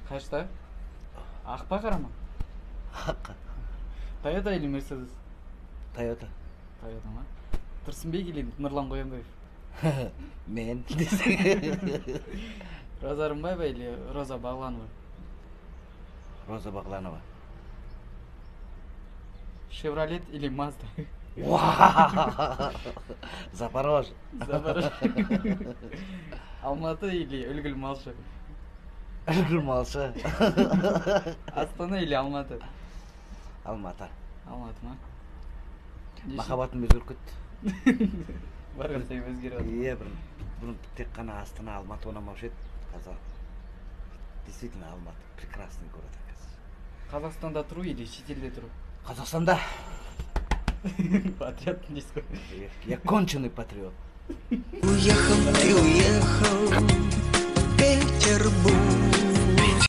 Качта? Ак па кара ма? Ак. Toyota или Mercedes? Toyota. Toyota ма? Тұрсынбек или Нұрлан Қоянбаев? Мен. Роза Рымбаева или Роза Бағланова? Роза Бағланова. Шевролет или Мазда? Запорожье. Алматы или Үлгіл Малшы? Үлгіл Малшы. Астана или Алматы? Алматы. Алматы ма? Махаббатым өзгеріп кетті. Барған сайын өзгеріп жатыр. Иә, бұрын тек қана Астана, Алматы ұнамаушы еді. Қазір действительно Алматы прекрасный город, оказывается. Қазақстанда тұру или шетелде тұру? Қазақстанда. Патриот дейсіз ғой. Я конченый патриот. Уехал ты, уехал, Петербург.